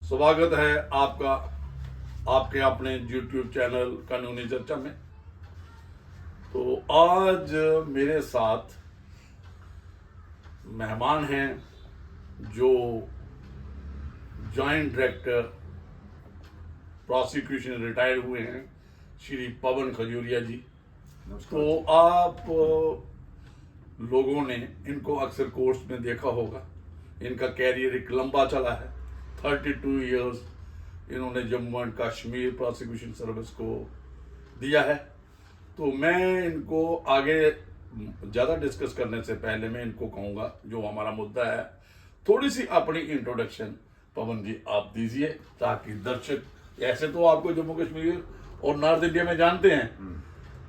स्वागत है आपका आपके अपने YouTube चैनल कानूनी चर्चा में। तो आज मेरे साथ मेहमान हैं जो जॉइंट डायरेक्टर प्रोसिक्यूशन रिटायर हुए हैं, श्री पवन खजूरिया जी। तो आप लोगों ने इनको अक्सर कोर्ट्स में देखा होगा। इनका कैरियर एक लंबा चला है, 32 इयर्स इन्होंने Jammu and Kashmir prosecution service को दिया है। तो मैं इनको आगे ज़्यादा डिस्कस करने से पहले मैं इनको कहूँगा, जो हमारा मुद्दा है, थोड़ी सी अपनी इंट्रोडक्शन पवन जी आप दीजिए, ताकि दर्शक, ऐसे तो आपको जम्मू कश्मीर और नॉर्थ इंडिया में जानते हैं,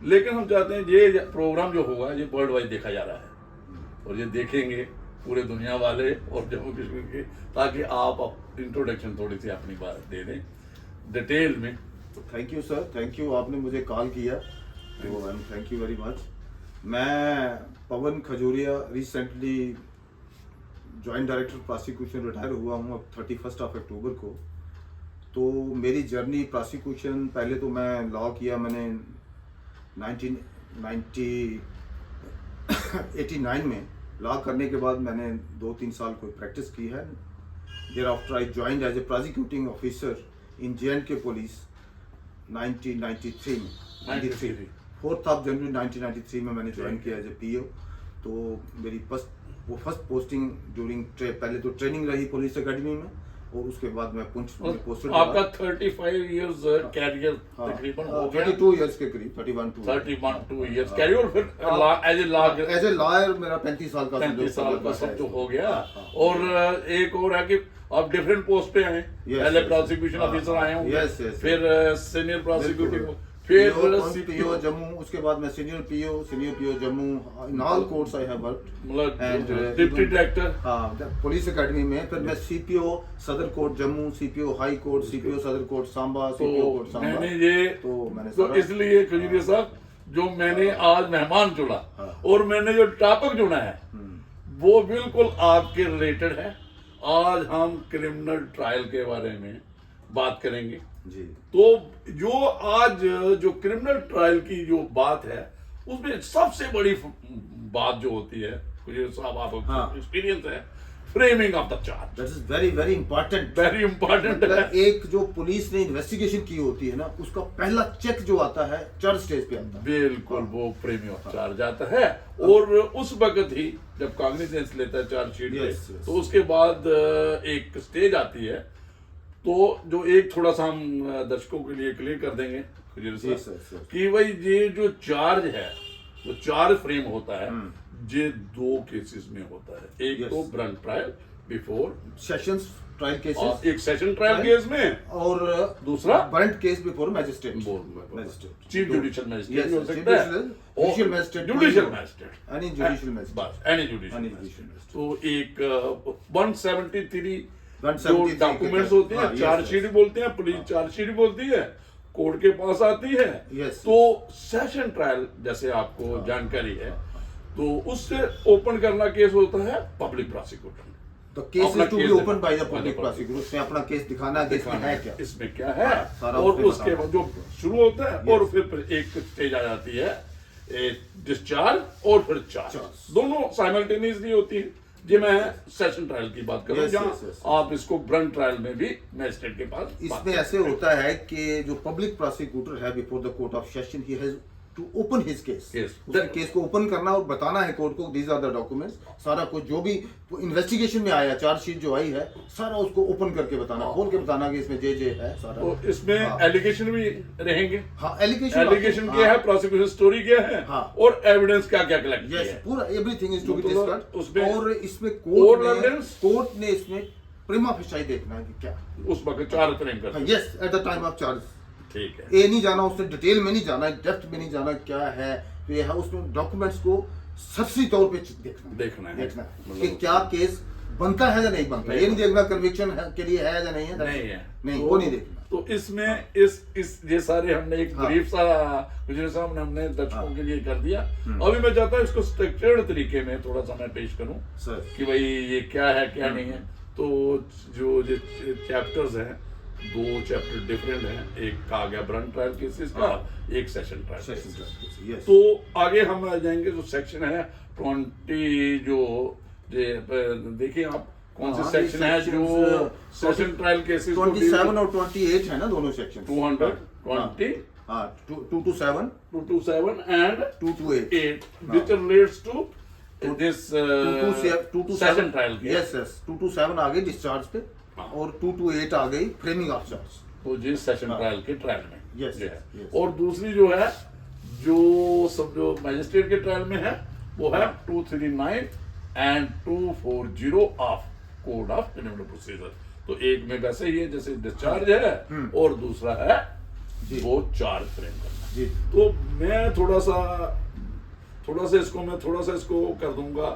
लेकिन हम चाहते हैं ये प्रोग्राम जो होगा ये वर्ल्ड वाइड देखा जा रहा है और ये देखेंगे पूरे दुनिया वाले और जम्मू कश्मीर के, ताकि आप इंट्रोडक्शन थोड़ी सी अपनी बात दे दें डिटेल में। तो thank you sir, thank you, आपने मुझे कॉल किया तो थैंक यू वेरी मच। मैं Pavan Khajuria recently joint director prosecution retire हुआ हूँ अब 31 अक्टूबर को। तो मेरी जर्नी प्रोसिक्यूशन, पहले तो मैं लॉ किया मैंने 1989 में। लॉ करने के बाद मैंने 2-3 साल कोई प्रैक्टिस की है। There after I joined as a prosecuting officer in J and K police 1993 में। 4 जनवरी 1993 में मैंने ज्वाइन किया एज ए पीओ। तो मेरी फर्स्ट पोस्टिंग ड्यूरिंग पहले तो ट्रेनिंग रही पुलिस एकेडमी में, और उसके बाद मैं पुंछ में पोस्टेड। आपका 35 इयर्स कैरियर तकरीबन हो गया, 32 इयर्स के करीब, 31 इयर्स कैरियर। फिर एज ए लॉयर मेरा 35 साल का 35 साल का सब जो हो गया। और एक और है कि आप डिफरेंट पोस्ट पे आए, पहले प्रोसिक्यूशन ऑफिसर आए होंगे, फिर सीनियर प्रोसिक्यूटिंग, फिर पीओ जम्मू, उसके बाद मैं senior PO Jammu, in all courts I have worked, and deputy director police academy में। फिर मैं CPO Sadar court Jammu, CPO high court, CPO Sadar court Samba, CPO court Samba. मैंने तो इसलिए खजूरिया साहब, जो मैंने आज मेहमान चुना और मैंने जो टॉपिक चुना है वो बिल्कुल आपके रिलेटेड है। आज हम क्रिमिनल ट्रायल के बारे में बात करेंगे जी। तो जो आज जो क्रिमिनल ट्रायल की जो बात है, उसमें सबसे बड़ी बात जो होती है, साहब आप एक्सपीरियंस है, framing of the charge. That is very very important, very important है। एक जो पुलिस ने इन्वेस्टिगेशन की होती है ना, उसका पहला चेक जो आता है चार्ज स्टेज पे आता है, बिल्कुल वो फ्रेमिंग ऑफ चार्ज आता है। और उस वक्त ही जब कॉग्निजेंस लेता है चार्जशीट, तो उसके बाद एक स्टेज आती है। तो जो एक थोड़ा सा हम दर्शकों के लिए क्लियर कर देंगे कि भाई ये जो चार्ज है, वो चार्ज फ्रेम होता है, ये 2 केसेस में होता है। एक तो Brunt trial before sessions trial cases, एक सेशन ट्रायल केस में, और दूसरा Brunt case before magistrate, chief judicial magistrate हो सकता है, judicial magistrate, judicial magistrate, any judicial magistrate, बस एनी जुडिशियल मैजिस्ट्रेट। तो एक 173 जो डॉक्यूमेंट्स होते हैं, चार्जशीट बोलते हैं, पुलिस चार्जशीट बोलती है, कोर्ट के पास आती है। तो सेशन ट्रायल जैसे आपको जानकारी है, तो उससे ओपन करना केस होता है पब्लिक प्रोसिक्यूटर। तो case is to be open by the public prosecutor, उसमें अपना केस दिखाना है, इसमें क्या है, और उसके बाद जो शुरू होता है, और फिर एक स्टेज आ जाती है डिस्चार्ज और फिर चार्ज, दोनों साइमल्टेनियसली होती है। जी, मैं सेशन ट्रायल की बात कर रहा हूँ, जहाँ आप इसको ब्रंट ट्रायल में भी मैजिस्ट्रेट के पास। इसमें ऐसे होता है कि जो पब्लिक प्रोसिक्यूटर है before the court of session, he has to open his case, उसके केस को ओपन करना और बताना है कोर्ट को, दीज आर द डॉक्यूमेंट्स, सारा कुछ जो भी इन्वेस्टिगेशन में आया, चार्जशीट जो आई है, सारा उसको ओपन करके बताना, खोल के बताना कि इसमें जे है सारा। तो इसमें एलिगेशन भी रहेंगे। हाँ, एलिगेशन क्या है, प्रोसिक्यूशन स्टोरी क्या है, और एविडेंस क्या क्या कलेक्ट किया है, पूरा everything is to be discussed. और इसमें कोर्ट ने इसमें प्रिमा फेसाई देखना है कि क्या उस वक्त चार्ज फ्रेम करता है। Yes, eight the time of charge, ठीक है। ये नहीं जाना, उसने डिटेल में नहीं जाना, डेप्थ में नहीं जाना, क्या है तो ये है, उसमें डॉक्यूमेंट्स को सरसरी तौर पे देखना है कि क्या केस बनता है या नहीं बनता। ये नहीं देखना कन्विक्शन के लिए है या नहीं है, नहीं, वो नहीं देखना। तो इसमें इस ये सारे हमने एक ब्रीफ सा साहब हमने दर्शकों के लिए कर दिया। अभी मैं चाहता हूँ इसको स्ट्रक्चर्ड तरीके में थोड़ा सा मैं पेश करूँ कि भाई ये क्या है क्या नहीं है। तो जो चैप्टर्स हैं, 2 चैप्टर डिफरेंट हैं, एक का आ गया ब्रन ट्रायल केसेस का, एक सेशन ट्रायल केसेस। यस। तो आगे हम आ जाएंगे, जो सेक्शन है 20 जो देखिए आप कौन से सेक्शन है जो सेशन ट्रायल केसेस 27 और 28 है ना दोनों सेक्शन। 220 हाँ 2 to 7 and 2 to 8 which relates to this 2 to 7 session trial के। यस यस 2 to 7 आ गई डिस्चार्ज पे और 2 to 8 आ गई फ्रेमिंग ऑफ चार्ज। तो जिस सेशन ट्रायल के ट्रायल में Yes, ये है। yes. और दूसरी जो है जो सब जो मैजिस्ट्रेट के ट्रायल में है वो है 239 and 240 of code of criminal procedure. तो एक में वैसे ही है जैसे डिस्चार्ज है और दूसरा है वो चार्ज फ्रेम करना। जी। तो मैं थोड़ा सा इसको कर दूंगा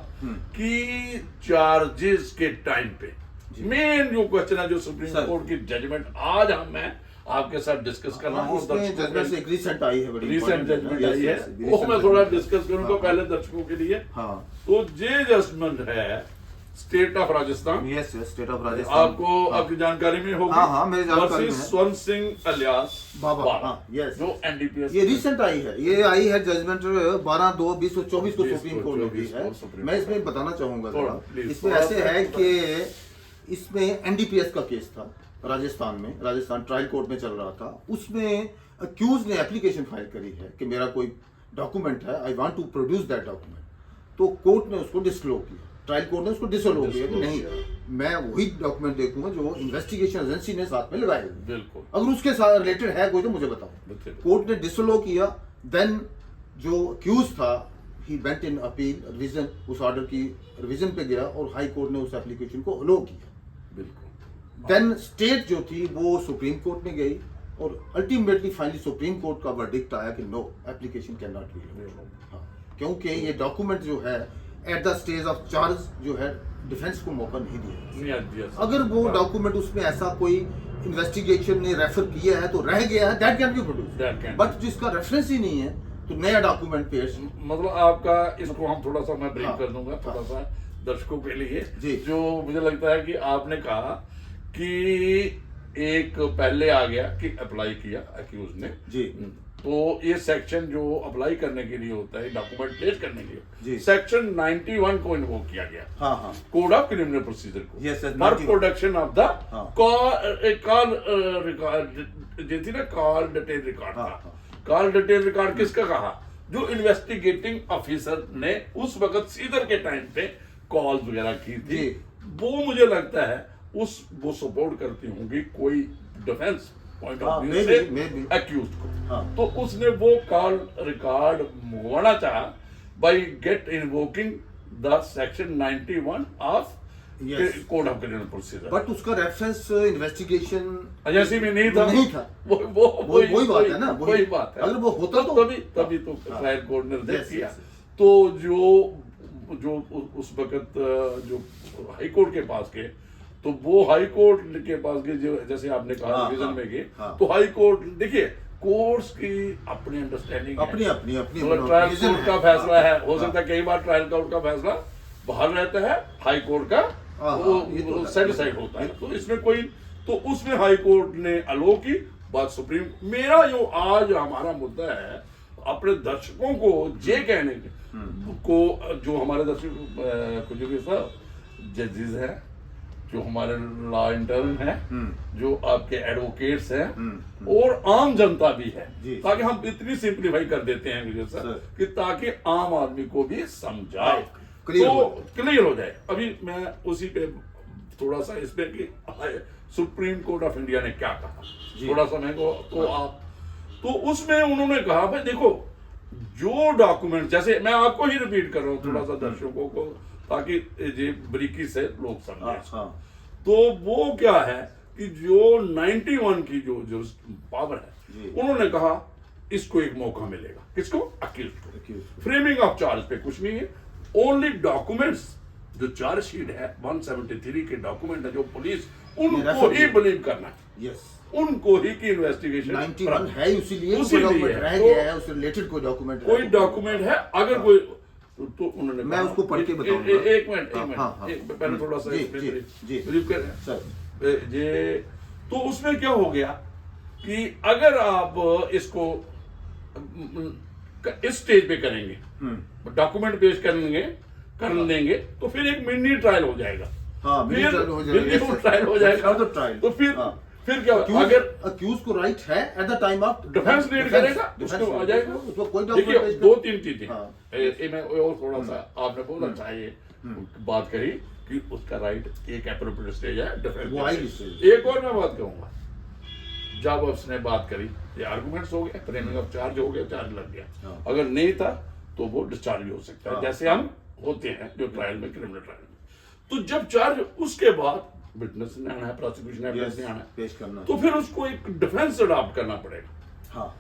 कि चार्जेस के टाइम पे मेन जो क्वेश्चन है जो सुप्रीम कोर्ट की जजमेंट आज मैं आपके साथ डिस्कस कर रहा हूँ, जजमेंट से एक रिसेंट आई है, बड़ी रिसेंट जजमेंट आई है, वो मैं थोड़ा डिस्कस करूंगा पहले दर्शकों के लिए। हाँ तो ये जजमेंट है state of Rajasthan. Yes yes state of Rajasthan. आपको आपकी जानकारी में होगी। हाँ मेरी जानकारी में है। स्वर्ण सिंह अलियास बाबा। हाँ यस जो एनडीपीएस ये रिसेंट आई है, ये आई है जजमेंट 12/2/2024 को सुप्रीम कोर्ट ने दी है। मैं इसमें बताना चाहूंगा थोड़ा, इसमें ऐसे है कि इसमें एनडीपीएस का केस था राजस्थान में, राजस्थान ट्रायल कोर्ट में चल रहा था। उसमें अक्यूज ने एप्लीकेशन फाइल करी है कि मेरा कोई डॉक्यूमेंट है, I want to produce that document. तो कोर्ट ने उसको डिसअलाउ किया, ट्रायल कोर्ट ने उसको डिसअलाउ किया कि नहीं मैं वही डॉक्यूमेंट देखूंगा जो इन्वेस्टिगेशन एजेंसी ने साथ में लगाए हुए। बिल्कुल। अगर उसके साथ रिलेटेड है कोई तो मुझे बताओ। कोर्ट ने डिसअलाउ किया। देन जो अक्यूज था he went in appeal, revision, उस ऑर्डर की रिवीजन पे गया और हाई कोर्ट ने उस एप्लीकेशन को अलाउ किया। बिल्कुल। देन स्टेट जो थी वो सुप्रीम कोर्ट में गई और अल्टीमेटली फाइनली सुप्रीम कोर्ट का वर्डिक्ट आया कि no application can not be, क्योंकि ये डॉक्यूमेंट जो है at the stage of charge जो है डिफेंस को मौका नहीं दिया। अगर वो डॉक्यूमेंट उसमें ऐसा कोई इन्वेस्टिगेशन ने रेफर किया है तो रह गया है, that can be produce, but जिसका रेफरेंस ही नहीं है तो नया डॉक्यूमेंट पेश। मतलब आपका इसको हम थोड़ा सा मैं ब्रेक कर दूंगा थोड़ा सा दर्शकों के लिए। जो मुझे लगता है कि आपने कहा कि एक पहले आ गया कि अप्लाई किया अक्यूज ने जी, तो ये सेक्शन जो अप्लाई करने के लिए होता है डॉक्यूमेंट पेश करने के जी, लिए सेक्शन 91 को इन्वोक किया गया। हाँ कोड ऑफ क्रिमिनल प्रोसीजर को Yes, sir, for 91 production of the call detail record था। कॉल डिटेल रिकॉर्ड किसका कहा? जो इन्वेस्टिगेटिंग ऑफिसर ने उस वक्त सीजर के टाइम पे कॉल वगैरह की थी, वो मुझे लगता है वो सपोर्ट करती होंगी कोई डिफेंस पॉइंट ऑफ व्यू से अक्यूज को। तो उसने वो कॉल रिकॉर्ड मंगवाना चाहा by get invoking the section 91 of code of criminal procedure. But उसका रेफरेंस इन्वेस्टिगेशन एजेंसी में नहीं था। वही बात है ना, वही बात है। अगर वो होता तो तभी तो ट्रायल कोर्ट ने रिजेक्ट किया। तो जो उस वक्त जो हाई कोर्ट के पास गए तो वो हाई कोर्ट के पास गए, जो जैसे आपने कहा रिवीजन में गए, तो हाई कोर्ट देखिए कोर्ट्स की अपनी अंडरस्टैंडिंग अपनी ट्रायल कोर्ट का फैसला है, हो सकता है कई बार ट्रायल कोर्ट का फैसला बाहर रहता है, हाई कोर्ट का वो सेटिस्फाइड होता है। तो इसमें कोई तो उसमें हाई कोर्ट ने अलो की बात सुप्रीम। मेरा जो आज हमारा मुद्दा है अपने दर्शकों को ये कहने को, जो हमारे दर्शक जजेस हैं, जो हमारे लॉ इंटर्न हैं, जो आपके एडवोकेट्स हैं और आम जनता भी है, ताकि हम इतनी सिंप्लीफाई कर देते हैं सर कि ताकि आम आदमी को भी समझाए, तो क्लियर हो जाए। अभी मैं उसी पे थोड़ा सा इस पे कि सुप्रीम कोर्ट ऑफ इंडिया ने क्या कहा, थोड़ा सा मैं को तो आप तो उसमें उन्होंने कहा भाई देखो जो डॉक्यूमेंट, जैसे मैं आपको ही रिपीट कर रहा हूँ थोड़ा सा दर्शकों को ताकि ये बरीकी से लोग समझें। तो वो क्या है कि जो 91 की जो पावर है, उन्होंने कहा इसको एक मौका मिलेगा, किसको? अक्यूज को। फ्रेमिंग ऑफ चार्ज पे कुछ नहीं है, ओनली डॉक्यूमेंट्स जो चार्जशीट है 173 के डॉक्यूमेंट है जो पुलिस उनको ही बिलीव करना है, उनको ही की इन्वेस्टिगेशन 91 है, इसीलिए रह गया है, उससे रिलेटेड कोई डॉक्यूमेंट है। अगर कोई तो उन्होंने मैं कहा- उसको पढ़ के एक- बताऊंगा। एक एक मिनट हाँ, हाँ, हाँ। पहले थोड़ा सा जी, explain जी, करिए। जी। रिलीव कर रहे हैं। सर ये तो उसमें क्या हो गया कि अगर आप इसको इस स्टेज पे करेंगे, डॉक्यूमेंट पेश कर देंगे तो फिर एक मिनी ट्रायल हो जाएगा। हाँ, मिनी फिर ट्रायल हो जाएगा। Mini Yes, sir. ट्रायल हो जाएगा। Further trial. तो फिर हाँ। फिर क्या होगा? अगर अक्यूज को राइट है at the time of defence lead करेगा उसको आ जाएगा। उसको कोई देखिए डॉक्यूमेंट पेश दो तीन चीजें हाँ। मैं और थोड़ा सा आपने बहुत अच्छा ये बात कही कि उसका राइट एक एप्रोप्रिएट स्टेज है डिफेंस वो आएगी स्टेज। स्टेज। एक और मैं बात कहूंगा, जब उसने बात करी ये आर्गुमेंट्स हो गया, फ्रेमिंग ऑफ चार्ज हो गया, चार्ज लग गया। हाँ। अगर नहीं था तो वो डिस्चार्ज भी हो सकता है, हाँ। जैसे हम होते हैं जो ट्रायल में, क्रिमिनल ट्रायल में। तो जब चार्ज, उसके बाद विटनेस ने आना है, प्रोसिक्यूशन एविडेंस ने आना है, पेश करना तो फिर उसको एक डिफेंस अडॉप्ट करना पड़ेगा। हाँ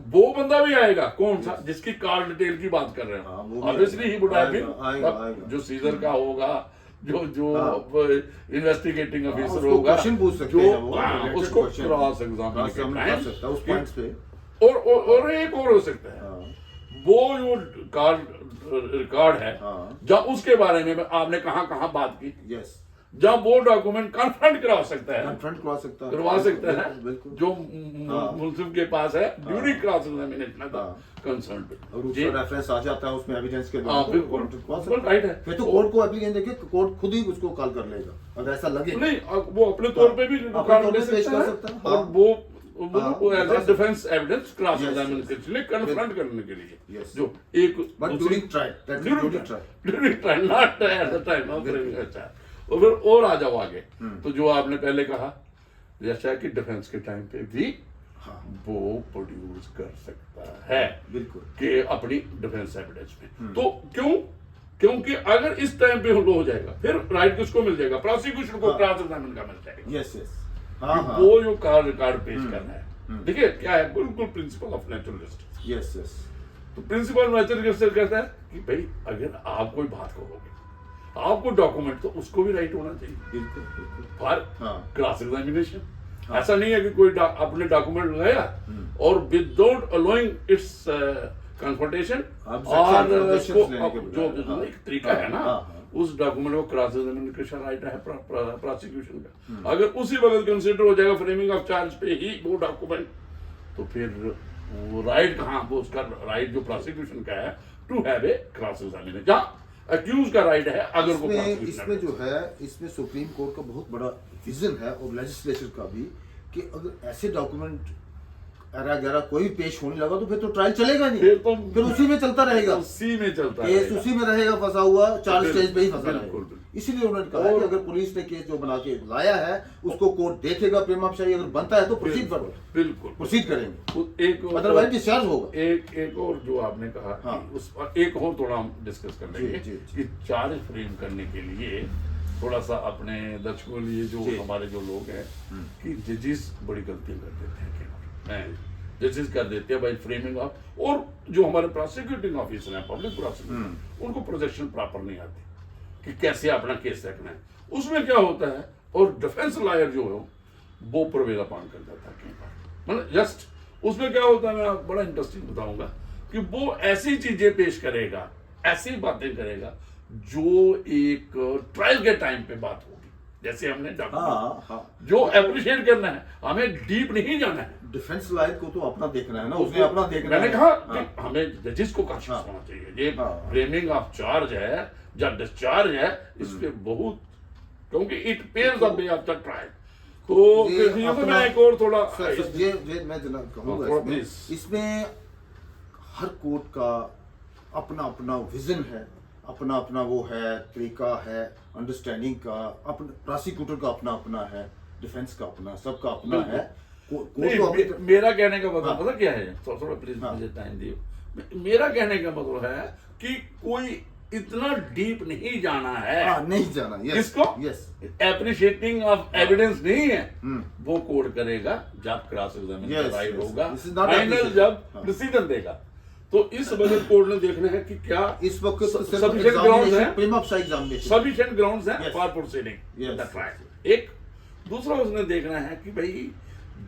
वो बंदा भी आएगा, कौन सा, जिसकी कार डिटेल की बात कर रहे हाँ, हैं, वो भी ऑब्वियसली ही वुड हैव आएगा, बीन, आएगा, आएगा। जो सीजर का होगा, जो इन्वेस्टिगेटिंग हाँ, ऑफिसर उसको होगा, क्वेश्चन पूछ सकते जो हैं वो, हाँ, related उसको question। क्रॉस कर एग्जामिन सकता है उस पॉइंट्स पे। और एक और हो सकता है, हाँ वो जो रिकॉर्ड है, हाँ। जब उसके बारे में आपने कहाँ बात की, यस जब वो डॉक्यूमेंट कन्फ्रंट करा सकता है, कन्फ्रंट करवा सकता है, बिल्कुल। जो हाँ। मुल्जिम के पास है ड्यूरिंग क्रॉस एग्जामिनेशन हाँ। कंसर्न और उसका रेफरेंस आ जाता है उसमें एविडेंस के हाँ, द्वारा, तो बिल्कुल, कोर्ट करवा बिल्कुल सकता राइट है। है। फिर तो कोर्ट को एप्लीकेशन देखिए, कोर्ट खुद ही उसको कॉल कर लेगा अगर ऐसा लगे। नहीं, वो अपने तौर पे भी अपने रिकॉर्ड तौर ले पे पेश सकता कर है, सकता है। और हाँ। वो एज ए हाँ, defence evidence cross Yes, examination के लिए, कन्फ्रंट करने के लिए, Yes. जो एक but during trial, that is during trial. During trial, not at the time of framing. अच्छा, और फिर और आ जाओ आगे, तो जो आपने पहले कहा, जैसा कि डिफेंस के टाइम पे भी हाँ वो प्रोड्यूस कर सकता है बिल्कुल। कि अपनी डिफेंस एविडेंस में। तो क्योंकि अगर इस टाइम पे हो जाएगा, फिर राइट किसको मिल जाएगा, प्रोसिक्यूशन को हाँ। क्रॉस एग्जामिन का मिल जाएगा। यस यस हाँ हाँ वो जो रिकॉर्ड पेश करना है, देखिए क्या है, बिल्कुल principle of natural justice. Yes yes तो प्रिंसिपल ऑफ नेचुरल जस्टिस कहता है कि भाई अगर आप कोई बात करोगे, आपको डॉक्यूमेंट, तो उसको भी राइट होना चाहिए बिल्कुल बिल्कुल। फॉर हाँ। Cross examination. ऐसा नहीं है कि कोई अपने डॉक्यूमेंट लगाया और विदाउट अलोइंग इट्स कंफर्टेशन, और objections उसको लेने के जो बजाय, हाँ। एक तरीका है ना, हाँ, हाँ। उस डॉक्यूमेंट को क्रॉस एग्जामिनेशन राइट है प्रोसिक्यूशन का। अगर उसी वक्त कंसिडर हो जाएगा फ्रेमिंग ऑफ चार्ज पे ही वो डॉक्यूमेंट, तो फिर वो राइट कहाँ, वो उसका राइट जो प्रोसिक्यूशन का है to have a cross examination, जहाँ अक्यूज का राइट है अगर वो इसमें जो है, इसमें सुप्रीम कोर्ट का बहुत बड़ा विजन है और लेजिस्लेचर का भी, कि अगर ऐसे डॉक्यूमेंट गैरा कोई भी पेश होने लगा तो फिर तो ट्रायल चलेगा नहीं, फिर उसी में चलता रहेगा, उसी में चलता केस रहेगा। उसी में रहेगा फंसा हुआ, चार्ज बिल्कुल, स्टेज पे ही फंसा बिल्कुल, रहेगा। इसीलिए उन्होंने कहा कि अगर पुलिस ने केस जो बना के लाया है उसको कोर्ट देखेगा, प्रेमा अगर बनता है तो प्रोसीड बिल्कुल प्रोसीड करेंगे, एक अदरवाइज डिस्चार्ज होगा। एक और जो आपने कहा हाँ। कि उस पर एक और थोड़ा हम डिस्कस कर लेंगे जी, जी। कि चार्ज फ्रेम करने के लिए थोड़ा सा अपने दर्शकों के लिए, जो जी। हमारे जो लोग हैं, कि जजेस बड़ी गलती कर देते हैं, जजेस कर देते हैं भाई फ्रेमिंग ऑफ, और जो हमारे प्रोसिक्यूटिंग ऑफिसर हैं, पब्लिक प्रोसिक्यूटर, उनको प्रोजेक्शन प्रॉपर नहीं आती कि कैसे अपना केस रखना है। उसमें क्या होता है, और डिफेंस लॉयर जो है वो प्रवेला पान कर जाता है कई बार, मतलब जस्ट उसमें क्या होता है, मैं बड़ा इंटरेस्टिंग बताऊंगा कि वो ऐसी चीजें पेश करेगा, ऐसी बातें करेगा जो एक ट्रायल के टाइम पे बात होगी, जैसे हमने हाँ हाँ जो अप्रिशिएट करना है, हमें डीप नहीं जाना है। डिफेंस लॉयर को तो अपना देखना है ना, उसने अपना देखना मैंने है। कहा हाँ। कि हमें जजेस को कॉन्शियस हाँ। होना चाहिए, ये हाँ। फ्रेमिंग ऑफ चार्ज है या डिस्चार्ज है, इस पे बहुत, क्योंकि it pairs the way of the trial. तो ये किसी को अपना- मैं एक और थोड़ा ये मैं जना कहूँगा थोड़ा इसमें, please। इसमें हर कोर्ट का अपना अपना विजन है, अपना अपना वो है, तरीका है अंडरस्टैंडिंग का, अपना प्रोसिक्यूटर का अपना अपना है, डिफेंस का अपना, सबका अपना है। कोर्ट नहीं, को अपनी मेरा कहने का मतलब हाँ। पता क्या है, थोड़ा प्लीज हाँ। मुझे टाइम दियो। मेरा कहने का मतलब है कि कोई इतना डीप नहीं जाना है, हाँ, नहीं जाना। यस किसको? यस एप्रिशिएटिंग ऑफ एविडेंस नहीं है, हम्म। वो कोर्ट करेगा जब cross examination Yes, right yes. होगा, This is not final appreciation. जब हाँ। डिसीजन देगा। तो इस वजह कोर्ट ने देखना है कि क्या इस वक्त सफिशिएंट ग्राउंड्स है, एग्जामिनेशन सफिशिएंट ग्राउंड्स है Yes. For proceeding Yes. The trial. एक दूसरा उसने देखना है कि भाई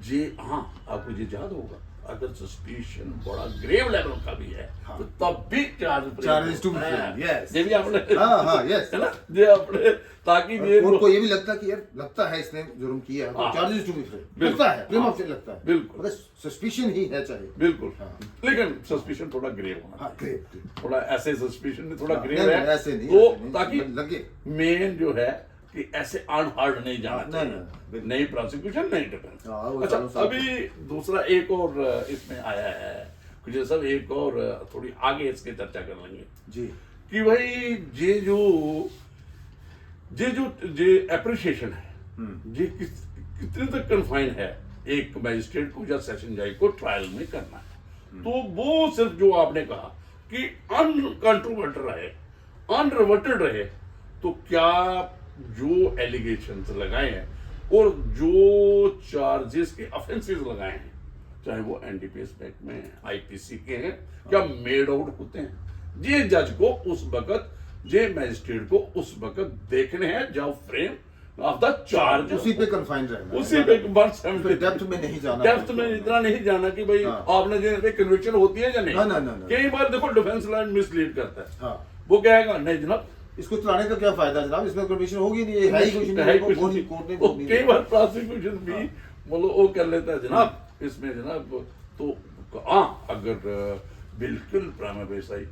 जे, हाँ आपको ये याद होगा अगर सस्पिशन बड़ा ग्रेव लेवल का भी है हाँ। तो तब भी Charges to be framed, yes. ये भी आपने हाँ, yes. है ना ये आपने ताकि ये कोर्ट को ये भी लगता कि यार लगता है इसने जुर्म किया है तो हाँ। चार्जेस टू बी बिल्कुल। लगता है प्रेम हाँ। ऑफ लगता है बिल्कुल। मतलब सस्पिशन ही है चाहे बिल्कुल हाँ। लेकिन सस्पिशन थोड़ा ग्रेव होना हाँ चाहिए। ग्रेट थोड़ा ऐसे सस्पिशन में थोड़ा हाँ, ग्रेव नहीं, है नहीं, ऐसे नहीं, तो ऐसे नहीं, ताकि लगे मेन जो है कि ऐसे अनहार्ड नहीं जाना हाँ, नहीं, चाहिए नहीं, बिल्कुल। नहीं प्रोसिक्यूशन नहीं डिफेंस हाँ, वो अच्छा चारों साल अभी दूसरा एक और इसमें आया है कुछ सब एक और थोड़ी आगे इसके चर्चा कर लेंगे जी कि भाई ये जो एप्रिसिएशन है ये कितने तक कन्फाइन है एक मैजिस्ट्रेट को या सेशन जज को ट्रायल में करना है तो वो सिर्फ जो आपने कहा कि अनकंट्रोवर्टेड रहे अनरिवर्टेड रहे तो क्या जो एलिगेशंस लगाए हैं और जो चार्जेस के ऑफेंसेस लगाए हैं चाहे वो एनडीपीएस एक्ट में आईपीसी के हैं क्या मेड आउट होते हैं ये जज को उस वक्त ये मैजिस्ट्रेट को उस वक्त देखने हैं जब फ्रेम ऑफ द चार्ज उसी पे कन्फाइंड रहना उसी पे डेप्थ में नहीं जाना डेप्थ में इतना नहीं जाना कि भाई हाँ। आपने जो कन्विक्शन होती है या नहीं ना, ना, ना, ना। कई बार देखो डिफेंस लाइन मिसलीड करता है हाँ वो कहेगा नहीं जनाब इसको चलाने का क्या फायदा जनाब इसमें कमीशन होगी नहीं है ही कुछ नहीं है वो कुछ कोर्ट नहीं। कोर्ट ने वो बोल नहीं कई दिया। बार प्रोसिक्यूशन भी मतलब वो कर लेता है जनाब इसमें जनाब तो हाँ अगर बिल्कुल प्रामा बेसाई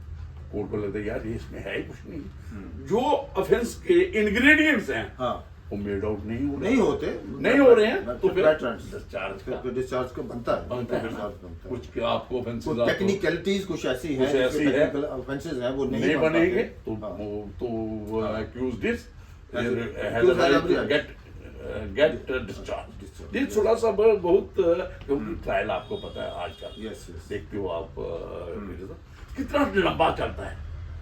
कोर्ट को लगता है यार ये इसमें है ही कुछ नहीं जो ऑफेंस के इंग्रेडिएंट्स हैं हाँ वो मेड आउट नहीं हो रहे हैं तो फिर डिस्चार्ज का डिस्चार्ज का बनता है बनता है ना discharge बनता है। कुछ क्या आपको ऑफेंसेस कुछ टेक्निकलिटीज कुछ ऐसी हैं कुछ ऐसी है ऑफेंसेस हैं वो नहीं बन बनेंगे पाते। तो हाँ। वो तो accused is Accused has every right. Get discharge Discharge. ये थोड़ा सा बहुत क्योंकि ट्रायल आपको पता है आज का Yes, yes. देखते हो आप कितना लंबा चलता है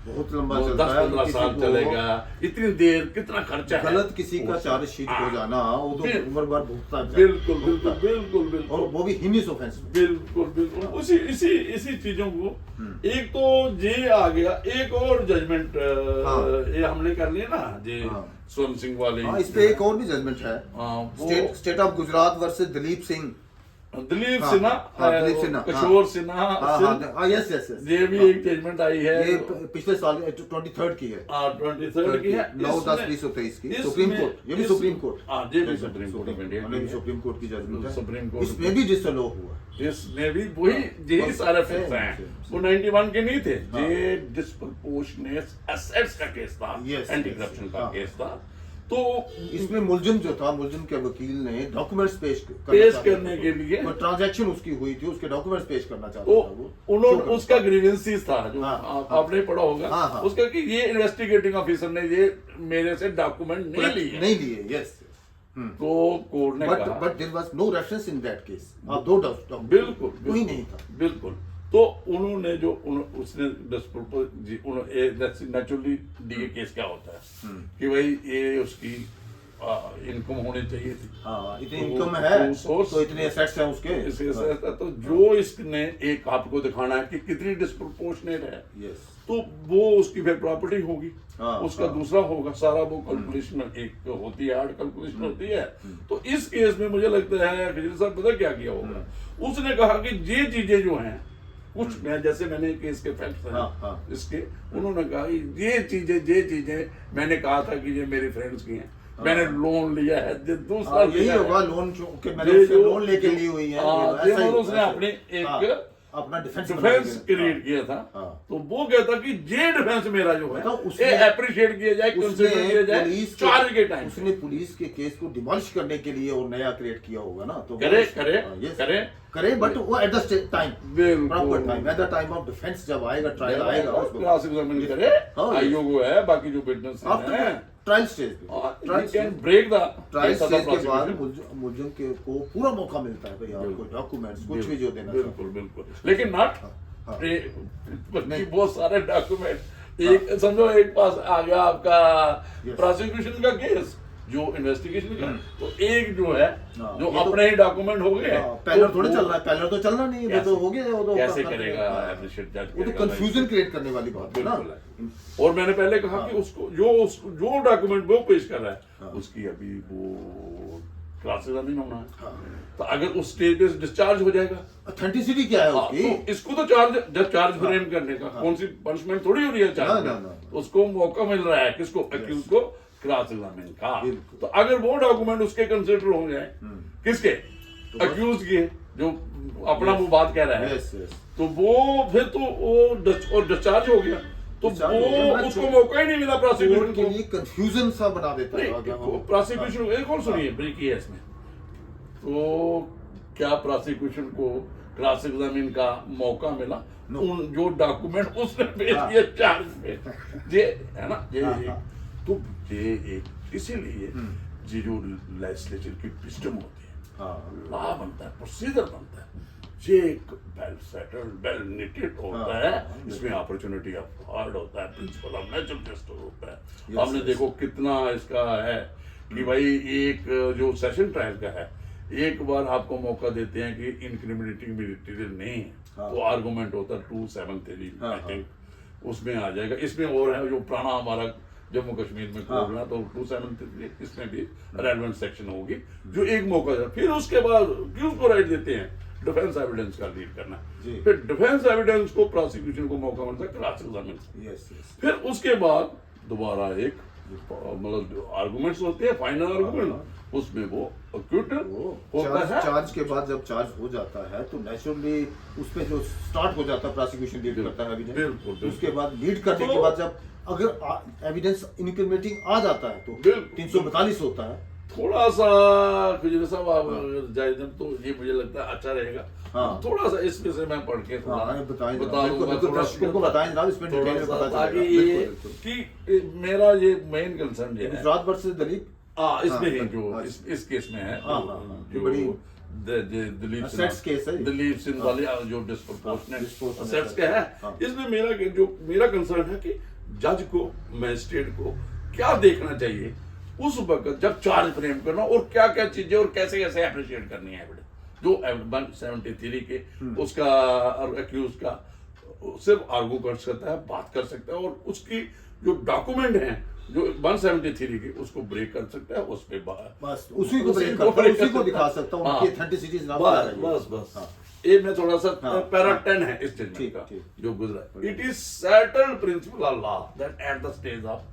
बहुत लंबा वो चलता है 10-15 किसी साल को चलेगा इतनी देर कितना खर्चा है गलत किसी का वो- चार्ज शीट हो हाँ, जाना वो तो बिल- उम्र भर भुगतना बिल्कुल बिल्कुल बिल्कुल और बिल्कुल वो भी हिनियस ऑफेंस बिल्कुल बिल्कुल उसी इसी इसी चीजों को एक तो ये आ गया एक और जजमेंट हाँ। ये हमने कर लिया ना ये हाँ। स्वर्ण सिंह वाले हाँ इस पे एक और भी जजमेंट है हाँ, वो state of Gujarat versus Dilip Singh Dilip हाँ, सिन्हा हाँ, दिलीप सिन्हा, किशोर सिन्हा हाँ सिंह, हाँ यस यस यस ये भी एक जजमेंट आई है ये पिछले साल 23rd की है 23rd की है 9/10/2023 की इसमें- सुप्रीम कोर्ट ये भी इस- सुप्रीम कोर्ट हाँ ये भी सुप्रीम कोर्ट ऑफ इंडिया हमने भी सुप्रीम कोर्ट की जजमेंट है सुप्रीम कोर्ट इसमें भी डिसअलो हुआ इसमें भी वही यही बस- सारे फिक्स same, हैं same, वो 91 के नहीं थे हाँ। ये डिस्प्रपोर्शनेट एसेट्स का केस था Yes, anti yes, corruption yes, का हाँ। केस था तो इसमें मुलजिम जो था मुलजिम के वकील ने डॉक्यूमेंट्स पेश करने के लिए कोई ट्रांजैक्शन उसकी हुई थी उसके डॉक्यूमेंट्स पेश करना चाहता तो था वो उन्होंने शुक्र। उसका ग्रीवेंसीज था जो हाँ, आपने पढ़ा होगा हाँ, हाँ। उसका कि ये इन्वेस्टिगेटिंग ऑफिसर ने ये मेरे से डॉक्यूमेंट नहीं लिए नहीं लिए यस तो कोर्ट ने बट कहा but there was no reference in that case आप दो डॉक्यूमेंट बिल्कुल कोई नहीं था बिल्कुल तो उन्होंने जो उसने नेचुरली डीए केस क्या होता है कि भाई ये उसकी इनकम होनी चाहिए थी हाँ इतनी तो इनकम वो है source- तो इतने एसेट्स हैं उसके इसके साथ तो जो इसने एक आपको दिखाना है कि कितनी डिस्प्रोपोर्शनेट है यस तो वो उसकी फिर प्रॉपर्टी होगी हाँ, उसका हाँ। दूसरा होगा सारा वो कैलकुलेशन एक होती है हार्ड कैलकुलेशन होती है तो इस केस में मुझे लगता है खजीर साहब पता क्या किया होगा उसने कहा कि ये चीजें जो हैं कुछ मैं जैसे मैंने केस के फैक्ट्स हैं हाँ, हाँ। इसके उन्होंने कहा कि ये चीजें मैंने कहा था कि ये मेरे फ्रेंड्स की हैं मैंने लोन लिया है ये दूसरा हाँ, यही लिया है। होगा लोन के मैंने ये उससे जो- लोन लेके जो- ली हुई है हाँ, ये ऐसा ही ये उसने होगा, अपनी ऐसा ही। एक हाँ, अपना डिफेंस डिफेंस क्रिएट किया था हाँ। तो वो कहता कि ये डिफेंस मेरा जो है तो उसने- ये अप्रिशिएट किया जाए कंसीडर किया जाए पुलिस चार्ज के टाइम उसने पुलिस के केस को डिमोलिश करने के लिए और नया क्रिएट किया होगा ना तो करे वो- करे हाँ, yes, करे करे बट वो एट द टाइम बिल्कुल proper time eight the time of defence जब आएगा ट्रायल आएगा उसको क्लास एग्जामिन करे हाँ, आईओ को है बाकी जो विटनेस हैं आफ्टर ट्रायल स्टेज पे trial can break the trial stage के बाद मुलजिम के को पूरा मौका मिलता है भाई आपको डॉक्यूमेंट्स कुछ भी जो देना चाहते बिल्कुल बिल्कुल लेकिन नॉट हाँ। नहीं बहुत सारे डॉक्यूमेंट एक समझो एक पास आ गया आपका Yes. प्रोसिक्यूशन का केस जो इन्वेस्टिगेशन का तो एक जो है हाँ, जो ये तो- अपने ही डॉक्यूमेंट हो गए पैनल तो थोड़ी वो चल रहा है पैनल तो चलना नहीं है वो तो हो गया वो तो कैसे अपना- करेगा हाँ। appreciate judge वो तो करेगा, कंफ्यूजन क्रिएट करने वाली बात है ना बिल्कुल और मैंने पहले कहा कि उसको जो डॉक्यूमेंट वो पेश कर रहा है उसकी अभी वो क्रॉस एग्जामिन होना है। हाँ। तो अगर उस स्टेज पे डिस्चार्ज हो जाएगा, ऑथेंटिसिटी क्या है हाँ, उसकी? तो इसको तो चार्ज फ्रेम करने का कौन सी पनिशमेंट थोड़ी हो रही है चार्ज ना, में। ना, ना। तो उसको मौका मिल रहा है किसको, एक्यूज को क्रॉस एग्जामिन का। बिल्कुल। तो अगर वो डॉक्यूमेंट उसके कंसिडर हो जाए, किसके, एक्यूज के, जो अपना वो बात कह रहा है, यस यस, तो वो फिर तो वो डिस्चार्ज हो गया, तो Discharge हो गया, वो मैं उसको तो- मौका ही नहीं मिला प्रोसिक्यूशन कोर्ट के लिए कंफ्यूजन सा बना देता है। को। प्रोसिक्यूशन एक और सुनिए ब्रीकी है इसमें, तो क्या प्रोसिक्यूशन को क्रॉस एग्जामिन का मौका मिला? No. उन जो डॉक्यूमेंट उसने भेज हाँ। दिए चार्ज पे, ये है ना, ये हाँ, एक, हाँ। तो ये एक, इसीलिए ये जो लेजिस्लेचर की विजडम होती है, हाँ। लॉ बनता है, प्रोसीजर बनता है, ये एक वेल सेटल्ड, वेल निटेड होता हाँ, है। हाँ, इसमें अपॉर्चुनिटी ऑफ हार्ड होता है, प्रिंसिपल ऑफ नेचुरल जस्टिस होता है। Yes, हमने yes. देखो कितना इसका है कि भाई एक जो सेशन ट्रायल का है, एक बार आपको मौका देते हैं कि इनक्रिमिनेटिंग मटेरियल नहीं है, हाँ। तो आर्गुमेंट होता है 273 हाँ, आई थिंक, उसमें आ जाएगा। इसमें और है जो पुराना हमारा जम्मू कश्मीर में हाँ। कोड ना, तो 273 इसमें भी रेलेवेंट सेक्शन होगी, जो एक मौका है। फिर उसके बाद क्यों को राइट देते हैं डिफेंस एविडेंस का लीड करना, जी। फिर डिफेंस एविडेंस को प्रोसिक्यूशन को मौका मिलता है क्रॉस एग्जामिन। यस यस, फिर उसके बाद दोबारा एक मतलब आर्गुमेंट्स होते हैं, फाइनल आर्गुमेंट, उसमें वो अक्यूटल होता है। चार्ज के बाद जब चार्ज हो जाता है तो नेचुरली उसमें जो स्टार्ट हो जाता है प्रोसिक्यूशन लीड करता है बिल्कुल, एविडेंस। बिल्कुल। उसके बाद लीड करने तो- के बाद जब अगर एविडेंस इनक्रिमिनेटिंग आ जाता है तो बिल्कुल। 342 होता है। थोड़ा सा खुजर साहब आप जाए जब, तो ये मुझे लगता है अच्छा रहेगा। हाँ। थोड़ा सा इसमें से मैं पढ़ के थोड़ा हाँ, बताएं जनाब, बता बिल्कुल, दूंगा, बिल्कुल, थोड़ा दर्शकों को बताएं जनाब, इसमें थोड़ा डिटेल में सा, पता ताकि चलेगा। ये बिल्कुल, बिल्कुल। कि मेरा ये मेन कंसर्न ये है, गुजरात वर्सेस दिलीप, हाँ इसमें हाँ, ही जो हाँ, इस केस में है, हाँ, हाँ, हाँ, जो बड़ी- दिलीप Assets case है ये। दिलीप सिंह हाँ। वाले जो हाँ, डिस्प्रोपोर्शनेट disproportionate असेट्स के है, हाँ। इसमें मेरा कंसर्न है कि जज को, मजिस्ट्रेट को क्या देखना चाहिए उस वक्त जब चार्ज फ्रेम करना, और क्या क्या चीजें और कैसे कैसे अप्रिशिएट करनी है एविडेंस, जो 173 के उसका एक्यूज का सिर्फ आर्गू कर सकता है, बात कर सकता है, और उसकी जो डॉक्यूमेंट है जो 173 के, उसको ब्रेक कर सकता है, उस पे बस उसी को ब्रेक करता है, उसी को दिखा सकता है, उनकी ऑथेंटिसिटी जनाब आ रही है। बस हाँ। ये मैं थोड़ा सा हाँ, पैरा हाँ। 10 है इस जजमेंट ठीक, का ठीक। जो गुजरा। It is settled principle of law that at the stage of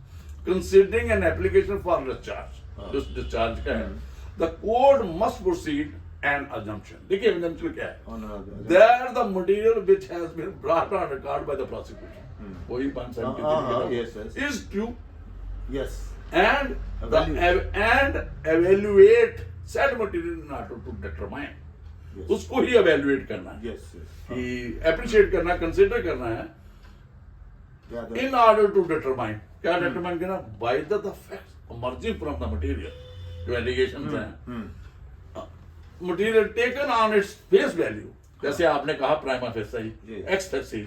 considering an application for discharge, जो डिस्चार्ज का है, the court must proceed an assumption। देखिए assumption क्या है, there the material which has been brought on record by the prosecution, वही 173 yes, yes. is true yes, and Evaluate. and evaluate said material in order to determine, Yes. उसको ही evaluate करना है, yes yes, कि appreciate करना, consider करना है, हाँ। in order to determine, क्या determine करना, by the facts emerging from the material, जो allegations हैं, material taken on its face value, जैसे आपने कहा prima facie, ji. ex facie,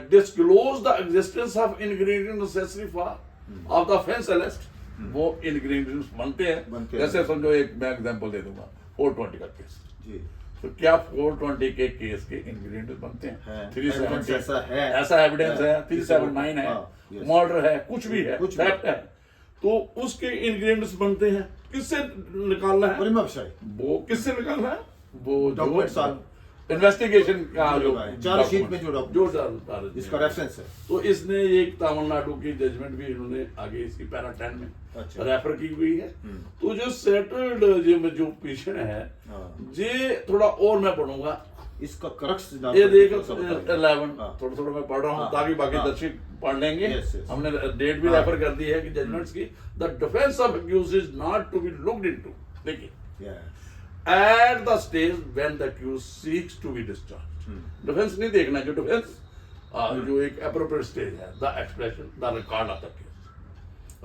disclose the existence of ingredient necessary for of the offense alleged, वो ingredients बनते हैं। जैसे समझो एक मैं एग्जांपल दे दूंगा, 420 का केस, जी, तो क्या 420 के केस के इंग्रेडिएंट्स बनते हैं? हैं। 370 Evidence ऐसा है। ऐसा एविडेंस है, है। 379 है, हाँ, yes। मर्डर है, कुछ भी है, कुछ भी। थेफ्ट है, तो उसके इंग्रेडिएंट्स बनते हैं। किससे निकालना है? प्रिमा विषय, वो किससे निकालना है? वो Documents are- इन्वेस्टिगेशन का जो चार्ज शीट में जो जो चार्ज जिसका रेफरेंस है। तो इसने एक तमिलनाडु की जजमेंट भी इन्होंने आगे इसकी पैरा 10 में अच्छा। रेफर की हुई है। तो जो सेटल्ड जो पिटिशन है, हाँ। ये थोड़ा और मैं पढ़ूंगा, इसका करक्स ये देखो 11 थोड़ा थोड़ा मैं पढ़ रहा हूँ हाँ, ताकि बाकी हाँ। दर्शक पढ़ लेंगे। Yes, yes। हमने डेट भी हाँ। रेफर कर दी है कि जजमेंट्स की, the defence of accused is not to be looked into, देखिए, at the stage when the accused seeks to be discharged, defence नहीं देखना, जो डिफेंस जो एक appropriate stage है, the expression, the record of the case,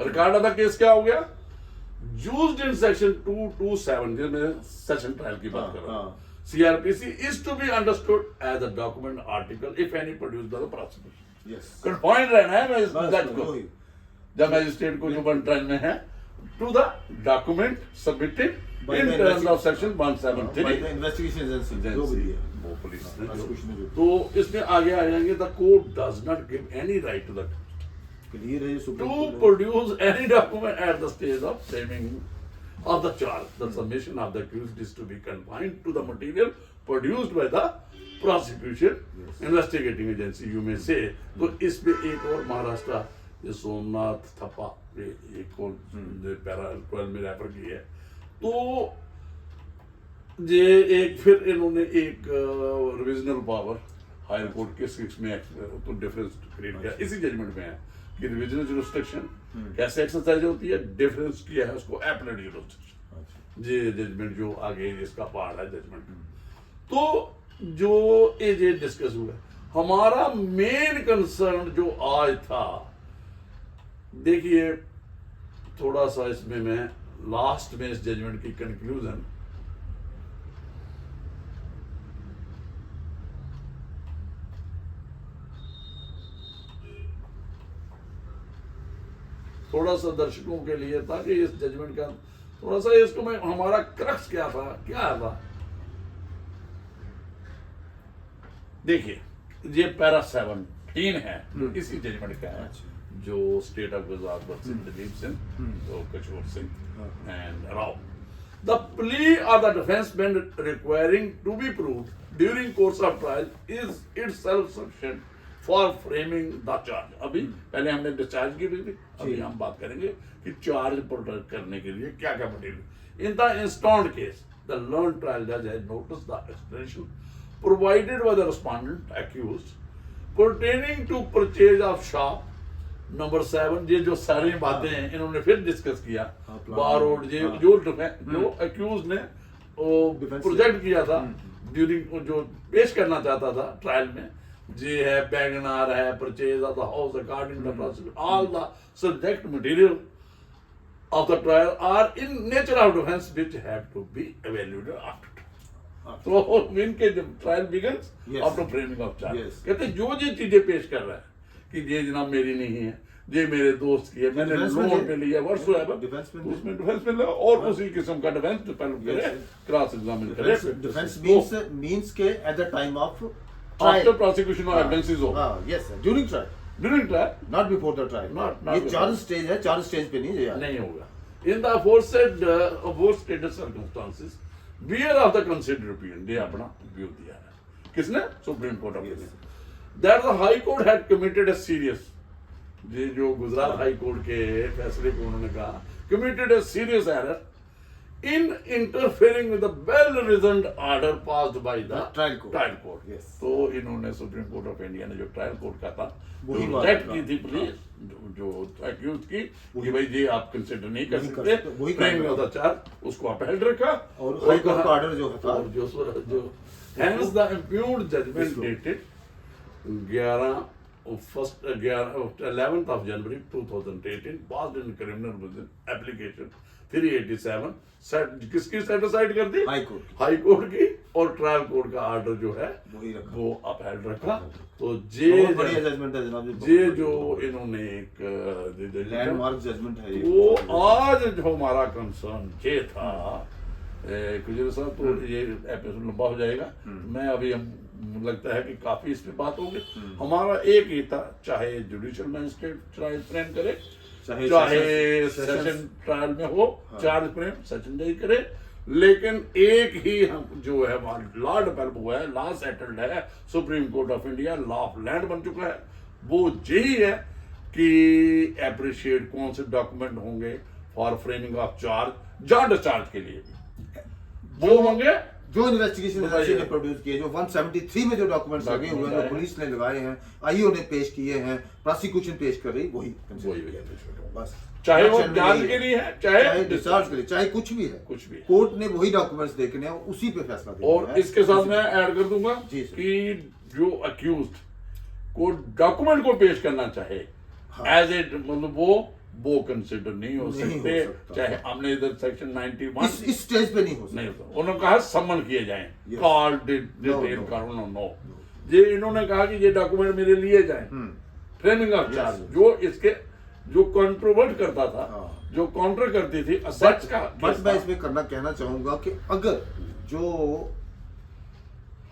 record of the case क्या हो गया, used in section 227 जिसमें सेशन ट्रायल की बात कर रहा हूँ, CRPC is to be understood as a document article if any produced by the prosecution। Yes, confined रहना है मैं इस जज को, वही। जब मैजिस्ट्रेट को जो 110 में है, to the document submitted By in the terms of investigation- section By 173 the investigation agency, जो भी है। वो पुलिस ने prosecution ने जो, जो- तो इसमें आगे आ जाएंगे, the court does not give any right to the clear है ये to supreme court produce any document at the stage of framing of the charge. The summation of the accused is to be confined to the material produced by the prosecution investigating agency, you may say. तो इस पे एक और महाराष्ट्र ये सोमनाथ थप्पा एक और para 12 में refer की है। तो ये एक फिर इन्होंने एक रिविजनल पावर हायर कोर्ट के 6 में तो डिफरेंस क्रिएट किया इसी जजमेंट में है कि रिविजनल जुरिस्डिक्शन कैसे एक्सरसाइज होती है, डिफरेंस किया है उसको एपलेट जुरिस्डिक्शन। ये जजमेंट जो आगे इसका पार्ट है जजमेंट। तो जो ये डिस्कस हुआ, हमारा मेन कंसर्न जो आज था, देखिए थोड़ा सा इसमें मैं लास्ट में इस जजमेंट की कंक्लूजन थोड़ा सा दर्शकों के लिए, ताकि इस जजमेंट का थोड़ा सा इसको मैं हमारा क्रक्स क्या था। देखिए ये पैरा 17 है इसी जजमेंट का है, जो state of Gujarat versus Dilip Singh, तो Kachor Singh and Rao. The plea of the defence been requiring to be proved during course of trial is itself sufficient for framing the charge. अभी पहले हमने डिस्चार्ज की थी, अभी हम बात करेंगे कि चार्ज प्रोटेक्ट करने के लिए क्या क्या material. In the instant case the learned trial जज has notice the explanation provided by the respondent accused pertaining to purchase of shop number 7। ये जो सारी बातें हैं इन्होंने फिर डिस्कस किया। बारोड जो एक्यूज ने प्रोजेक्ट किया था ड्यूरिंग, जो पेश करना चाहता था ट्रायल में, ये है बैगनार है, purchase of the house according to procedure, all the subject material of the trial are in nature of defence which have to be evaluated after. तो इनके जब trial begins after framing of charge, कहते जो ये चीजें पेश कर रहा है कि ये जनाब मेरी नहीं है, ये मेरे दोस्त की है, मैंने लोन पे लिया उसमें डिफेंस में और उसी किस्म का डिफेंस डेवलप करे, क्रॉस एग्जामिन करे। डिफेंस मींस के at the time of after prosecution of evidence is over, yes sir, during trial, not before the trial. ये चार्ज स्टेज है, चार्ज स्टेज पे नहीं होगा। In the aforestated circumstances where of the considered opinion, ये अपना view दिया है किसने, supreme court of India, that the high court had committed a serious, ये जो गुजरात हाई कोर्ट के फैसले को उन्होंने कहा, committed a serious error in interfering with the well-reasoned order passed by the trial court. Yes. तो इन्होंने सुप्रीम कोर्ट ऑफ इंडिया ने जो ट्रायल कोर्ट का था रिजेक्ट की थी प्लीज, जो एक्यूज की कि भाई ये आप कंसिडर नहीं कर सकते, फ्रेमिंग ऑफ द चार्ज, उसको आप हेल्ड रखा और हाई कोर्ट का ऑर्डर जो था, जो hence the impugned judgment dated 11th of January 2018 passed in criminal within application 387 किसकी सेटिस्फाइड कर दी, हाई कोर्ट की, और ट्रायल कोर्ट का ऑर्डर जो है वो अपहेल्ड रखा। तो ये जजमेंट है जनाब, ये जो इन्होंने एक लैंडमार्क जजमेंट है, वो आज जो हमारा कंसर्न ये था कुजर साहब, तो ये एपिसोड लंबा हो जाएगा, मैं अभी हम लगता है कि काफी इस पे बात होगी। हमारा एक ही था, चाहे जुडिशियल मैजिस्ट्रेट ट्रायल फ्रेम करे, चाहे सेशन ट्रायल में हो, चार्ज फ्रेम सेशन जज करे, लेकिन एक ही हम जो है लॉ डेवलप हुआ है, लॉ सेटल्ड है, supreme court of India law of land बन चुका है, वो यही है कि एप्रिशिएट कौन से डॉक्यूमेंट होंगे for framing of charge, joint discharge के लिए वो होंगे जो इन्वेस्टिगेशन एजेंसी ने प्रोड्यूस किए, जो 173 में जो डॉक्यूमेंट्स लगे हुए हैं, जो पुलिस ने लगाए हैं, आईओ ने पेश किए हैं, प्रोसिक्यूशन पेश कर रही, वही बस, चाहे वो जांच के लिए है, चाहे डिस्चार्ज के लिए, चाहे कुछ भी है, कोर्ट ने वही डॉक्यूमेंट्स देखने हैं, उसी पे फैसला देना है। और इसके साथ मैं ऐड कर दूंगा कि जो अक्यूज्ड को डॉक्यूमेंट को पेश करना चाहे एज ए, मतलब वो कंसिडर नहीं हो सकते, चाहे हमने इधर सेक्शन 91 इस स्टेज पे नहीं हो सकता। उन्होंने कहा समन किए जाएं, कॉल डिटेल करो, नो, ये इन्होंने कहा कि ये डॉक्यूमेंट मेरे लिए जाएं, फ्रेमिंग ऑफ चार्ज, जो इसके जो कंट्रोवर्ट करता था, जो काउंटर करती थी असेट्स का। बट मैं इसमें कहना चाहूंगा कि अगर जो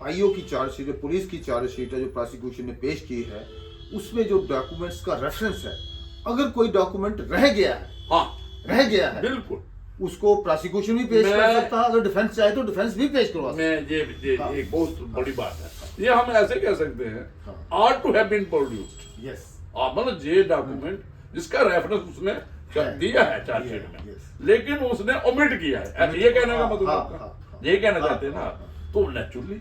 आईओ की चार्जशीट है, पुलिस की चार्जशीट है, जो प्रोसिक्यूशन ने पेश की है, उसमें जो डॉक्यूमेंट्स का रेफरेंस है, अगर कोई डॉक्यूमेंट रह गया है, रह गया है, बिल्कुल उसको प्रोसिक्यूशन भी पेश कर मैं- सकता है, अगर डिफेंस चाहे तो डिफेंस भी पेश करवा सकता मैं ये हाँ। एक बहुत बड़ी बात है। ये हम ऐसे कह सकते हैं हाँ। Are to have been produced, है। यस मतलब ये डॉक्यूमेंट जिसका रेफरेंस उसने दिया है चार्जशीट में, yes। लेकिन उसने ओमिट किया है, ये कहने का मतलब हाँ, आपका हाँ, हाँ। ये कहना हाँ, चाहते हैं ना। हाँ, तो नेचुरली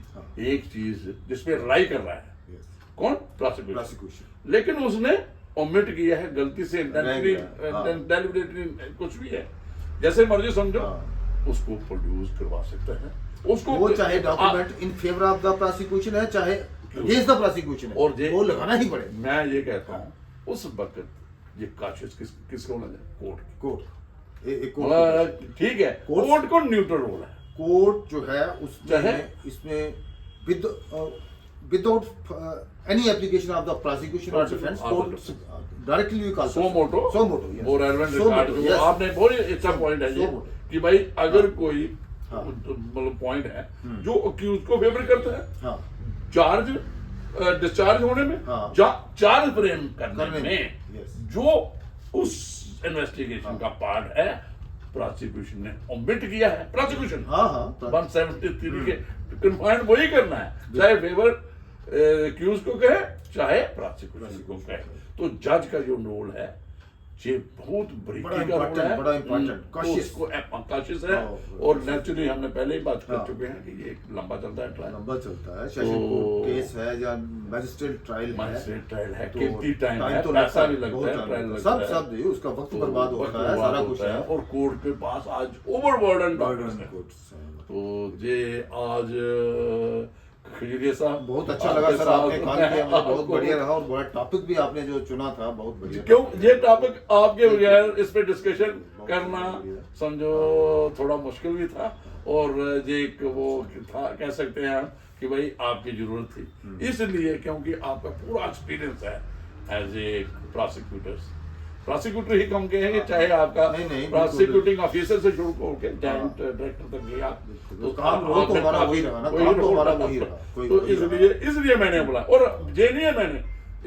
एक चीज जिसपे राय कर रहा है यस कौन, प्रोसिक्यूशन, प्रोसिक्यूशन लेकिन उसने ओमिट किया है गलती से, रह गया, हाँ। डेलिबरेटली कुछ भी है, जैसे मर्जी समझो, हाँ। उसको प्रोड्यूस करवा सकते हैं उसको, वो चाहे document in favour of the prosecution है चाहे अगेंस्ट द प्रोसिक्यूशन है, और वो लगाना ही पड़ेगा। मैं ये कहता हूँ उस वक्त ये काशिश किसको होना चाहिए, कोर्ट की। कोर्ट एक कोर्ट मतलब ठीक है, कोर्ट- कोर्ट को न्यूट्रल रोल है, कोर्ट जो है चाहे- उसमें इसमें without any application of the prosecution और डिफेंस कोर्ट डायरेक्टली भी कॉल सो मोटो वो रेलेवेंट रिगार्ड जो आपने बहुत ही अच्छा पॉइंट है ये, So moto। कि भाई अगर कोई हाँ। मतलब पॉइंट है जो अक्यूज को फेवर करता है हाँ चार्ज डिस्चार्ज होने में, हाँ। चार्ज फ्रेम करने में, यस जो उस इन्वेस्टिगेशन का पार्ट है, प्रोसिक्यूशन ने ओमिट किया है, प्रोसिक्यूशन हाँ हाँ 173 के कन्फाइंड वही करना है, चाहे फेवर एक्यूज को कहे चाहे प्रोसिक्यूशन को कहे। तो जज का जो रोल है ये बहुत बड़ा बरीकी का रोल important, है, बड़ा important, तो cautious। उसको cautious है, हाँ, और नेचुरली हमने पहले ही बात कर हाँ। चुके हैं कि ये लंबा चलता है ट्रायल, लंबा चलता है, सेशन कोर्ट केस है या मैजिस्ट्रेट ट्रायल है, मजिस्ट्रेट ट्रायल है, तो कीमती टाइम है, तो पैसा भी बहुत लगता है, टाइम ट्रायल लगता है, लगता है, सब ये उसका वक्त तो बर्बाद वक्त होता है, बर्बाद सारा कुछ होता है। और कोर्ट के पास आज ओवरबर्डन डॉक्यूमेंट्स है। कोर्ट्स हैं। तो ये आज खजूरिया साहब बहुत अच्छा लगा सर, आपने कॉल किया, मुझे बहुत बढ़िया रहा, और बड़ा टॉपिक भी आपने जो चुना था बहुत बढ़िया। क्यों ये टॉपिक आपके बगैर इस पे डिस्कशन करना समझो थोड़ा मुश्किल भी था, और ये एक वो था, कह सकते हैं हम कि भाई आपकी जरूरत थी, इसलिए क्योंकि आपका पूरा एक्सपीरियंस है एज ए प्रोसिक्यूटर ही कम कहेंगे, चाहे आपका नहीं, बिल्कुल। प्रोसिक्यूटिंग ऑफिसर से शुरू होकर जॉइंट डायरेक्टर तक गया, तो काम रोल तो हमारा वही रहा ना, काम तो हमारा वही रहा, तो इसलिए मैंने बोला, और ये नहीं है मैंने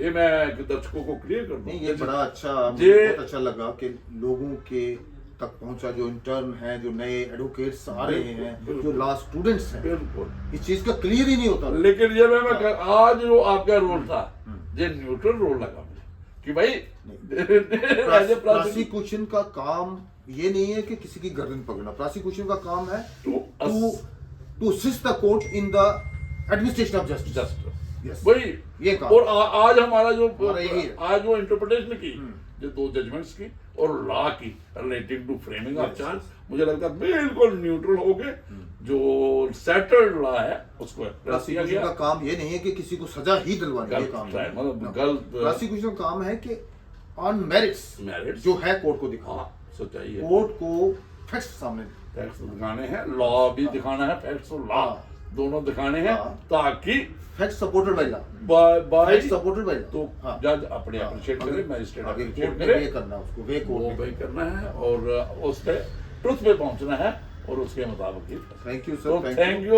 ये मैं दर्शकों को क्लियर कर नहीं, दूं, ये बड़ा अच्छा, मुझे ये- बहुत अच्छा लगा कि लोगों के तक पहुंचा, जो इंटर्न हैं, जो नए एडवोकेट्स आ रहे हैं, जो लॉ स्टूडेंट्स हैं, बिल्कुल। इस चीज का क्लियर ही नहीं होता। लेकिन ये आज जो आपका रोल था ये न्यूट्रल रोल लगा मुझे कि भाई एज ए प्रोसिक्यूशन का काम ये नहीं है कि किसी की गर्दन पकड़ना, प्रोसिक्यूशन का काम है to assist the court in the administration of justice. Justice वही ये काम। और आज हमारा जो हमारा यही है। आज जो इंटरप्रिटेशन की जो 2 जजमेंट्स की और लॉ की relating to framing of Yes, charge, मुझे लगता है बिल्कुल न्यूट्रल हो गए, जो सेटल्ड लॉ है उसको एक्सप्रेस किया प्रोसिक्यूशन गया। का काम ये नहीं है कि किसी को सजा ही दिलवानी, ये गलत काम ट्रायल, नहीं है। मतलब गलत प्रोसिक्यूशन का काम है कि ऑन मेरिट्स Merits। जो है कोर्ट को दिखाना, हाँ सच्चाई है, कोर्ट को फैक्ट्स सामने फैक्ट्स दिखाने हैं, लॉ भी दिखाना है, फैक्ट्स और लॉ हाँ। दोनों दिखाने हैं, हाँ। ताकि fact supported by law, bye fact supported by law, तो हाँ। जज अपने हाँ। अप्रिशिएट करे, मैजिस्ट्रेट आगे अप्रिशिएट कोर्ट में करे, वे करना, उसको वे वो कोर्ट वही में करना है, और उस पे ट्रुथ पे पहुंचना है, और उसके मुताबिक ही। थैंक यू तो सर, थैंक यू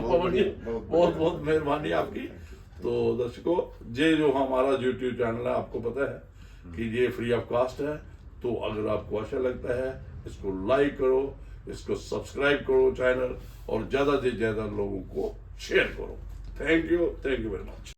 पवन जी, बहुत बहुत मेहरबानी आपकी। तो दर्शकों, ये जो हमारा YouTube चैनल है आपको पता है कि ये फ्री ऑफ कास्ट है, तो अगर आपको अच्छा लगता है इसको लाइक करो, इसको सब्सक्राइब करो चैनल, और ज़्यादा से ज़्यादा लोगों को शेयर करो। Thank you very much.